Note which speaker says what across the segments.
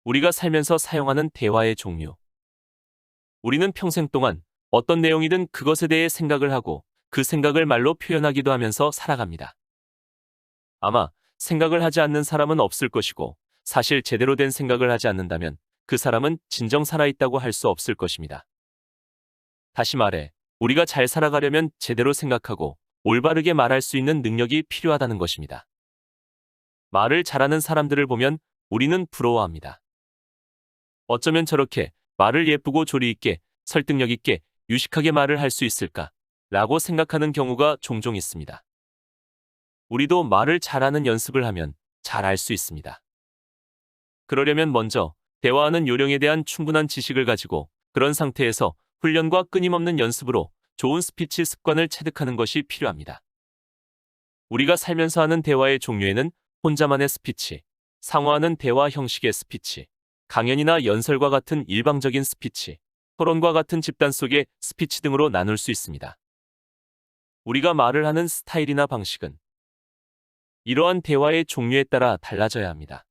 Speaker 1: 우리가 살면서 사용하는 대화의 종류. 우리는 평생 동안 어떤 내용이든 그것에 대해 생각을 하고 그 생각을 말로 표현하기도 하면서 살아갑니다. 아마 생각을 하지 않는 사람은 없을 것이고 사실 제대로 된 생각을 하지 않는다면 그 사람은 진정 살아있다고 할 수 없을 것입니다. 다시 말해, 우리가 잘 살아가려면 제대로 생각하고 올바르게 말할 수 있는 능력이 필요하다는 것입니다. 말을 잘하는 사람들을 보면 우리는 부러워합니다. 어쩌면 저렇게 말을 예쁘고 조리 있게, 설득력 있게, 유식하게 말을 할 수 있을까? 라고 생각하는 경우가 종종 있습니다. 우리도 말을 잘하는 연습을 하면 잘 알 수 있습니다. 그러려면 먼저 대화하는 요령에 대한 충분한 지식을 가지고 그런 상태에서 훈련과 끊임없는 연습으로 좋은 스피치 습관을 체득하는 것이 필요합니다. 우리가 살면서 하는 대화의 종류에는 혼자만의 스피치, 상호하는 대화 형식의 스피치, 강연이나 연설과 같은 일방적인 스피치, 토론과 같은 집단 속의 스피치 등으로 나눌 수 있습니다. 우리가 말을 하는 스타일이나 방식은 이러한 대화의 종류에 따라 달라져야 합니다.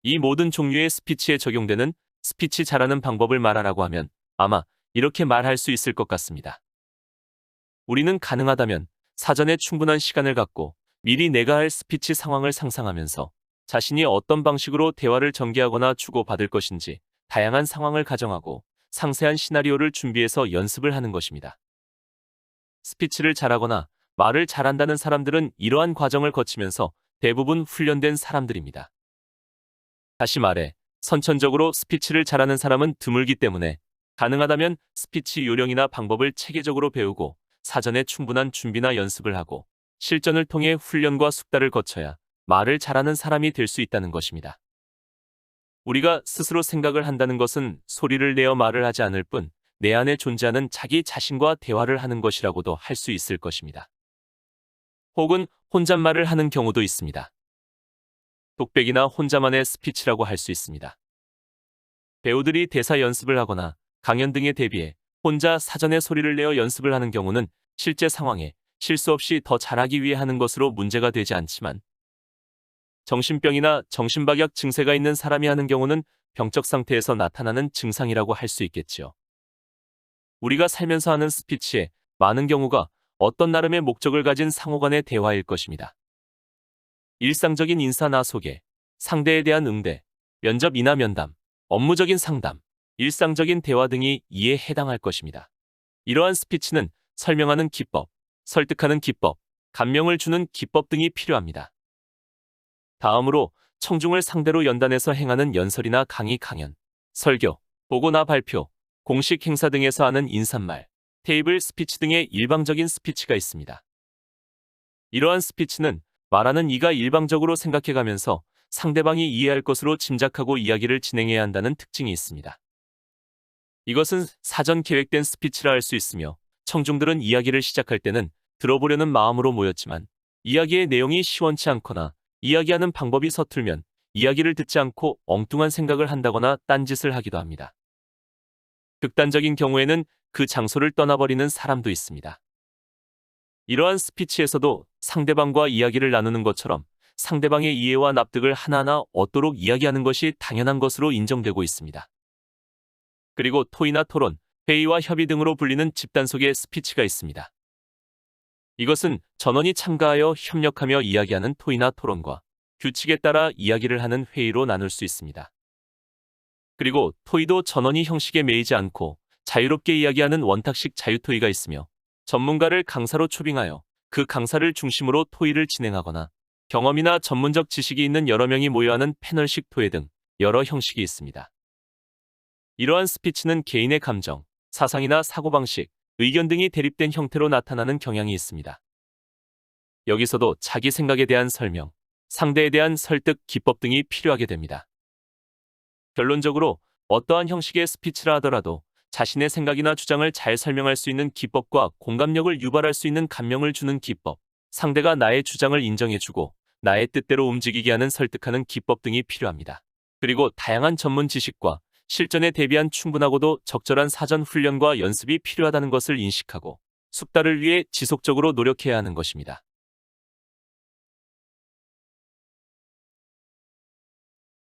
Speaker 1: 이 모든 종류의 스피치에 적용되는 스피치 잘하는 방법을 말하라고 하면 아마 이렇게 말할 수 있을 것 같습니다. 우리는 가능하다면 사전에 충분한 시간을 갖고 미리 내가 할 스피치 상황을 상상하면서 자신이 어떤 방식으로 대화를 전개하거나 주고받을 것인지 다양한 상황을 가정하고 상세한 시나리오를 준비해서 연습을 하는 것입니다. 스피치를 잘하거나 말을 잘한다는 사람들은 이러한 과정을 거치면서 대부분 훈련된 사람들입니다. 다시 말해, 선천적으로 스피치를 잘하는 사람은 드물기 때문에 가능하다면 스피치 요령이나 방법을 체계적으로 배우고 사전에 충분한 준비나 연습을 하고 실전을 통해 훈련과 숙달을 거쳐야 말을 잘하는 사람이 될 수 있다는 것입니다. 우리가 스스로 생각을 한다는 것은 소리를 내어 말을 하지 않을 뿐 내 안에 존재하는 자기 자신과 대화를 하는 것이라고도 할 수 있을 것입니다. 혹은 혼잣말을 하는 경우도 있습니다. 독백이나 혼자만의 스피치라고 할 수 있습니다. 배우들이 대사 연습을 하거나 강연 등에 대비해 혼자 사전에 소리를 내어 연습을 하는 경우는 실제 상황에 실수 없이 더 잘하기 위해 하는 것으로 문제가 되지 않지만 정신병이나 정신박약 증세가 있는 사람이 하는 경우는 병적 상태에서 나타나는 증상이라고 할 수 있겠지요. 우리가 살면서 하는 스피치의 많은 경우가 어떤 나름의 목적을 가진 상호간의 대화일 것입니다. 일상적인 인사나 소개, 상대에 대한 응대, 면접이나 면담, 업무적인 상담, 일상적인 대화 등이 이에 해당할 것입니다. 이러한 스피치는 설명하는 기법, 설득하는 기법, 감명을 주는 기법 등이 필요합니다. 다음으로 청중을 상대로 연단해서 행하는 연설이나 강의 강연, 설교, 보고나 발표, 공식 행사 등에서 하는 인사말, 테이블 스피치 등의 일방적인 스피치가 있습니다. 이러한 스피치는 말하는 이가 일방적으로 생각해가면서 상대방이 이해할 것으로 짐작하고 이야기를 진행해야 한다는 특징이 있습니다. 이것은 사전 계획된 스피치라 할 수 있으며 청중들은 이야기를 시작할 때는 들어보려는 마음으로 모였지만 이야기의 내용이 시원치 않거나 이야기하는 방법이 서툴면 이야기를 듣지 않고 엉뚱한 생각을 한다거나 딴짓을 하기도 합니다. 극단적인 경우에는 그 장소를 떠나버리는 사람도 있습니다. 이러한 스피치에서도 상대방과 이야기를 나누는 것처럼 상대방의 이해와 납득을 하나하나 얻도록 이야기하는 것이 당연한 것으로 인정되고 있습니다. 그리고 토의나 토론, 회의와 협의 등으로 불리는 집단 속의 스피치가 있습니다. 이것은 전원이 참가하여 협력하며 이야기하는 토의나 토론과 규칙에 따라 이야기를 하는 회의로 나눌 수 있습니다. 그리고 토의도 전원이 형식에 매이지 않고 자유롭게 이야기하는 원탁식 자유토의가 있으며 전문가를 강사로 초빙하여 그 강사를 중심으로 토의를 진행하거나 경험이나 전문적 지식이 있는 여러 명이 모여하는 패널식 토의 등 여러 형식이 있습니다. 이러한 스피치는 개인의 감정, 사상이나 사고방식, 의견 등이 대립된 형태로 나타나는 경향이 있습니다. 여기서도 자기 생각에 대한 설명, 상대에 대한 설득, 기법 등이 필요하게 됩니다. 결론적으로 어떠한 형식의 스피치라 하더라도 자신의 생각이나 주장을 잘 설명할 수 있는 기법과 공감력을 유발할 수 있는 감명을 주는 기법, 상대가 나의 주장을 인정해주고 나의 뜻대로 움직이게 하는 설득하는 기법 등이 필요합니다. 그리고 다양한 전문 지식과 실전에 대비한 충분하고도 적절한 사전 훈련과 연습이 필요하다는 것을 인식하고 숙달을 위해 지속적으로 노력해야 하는 것입니다.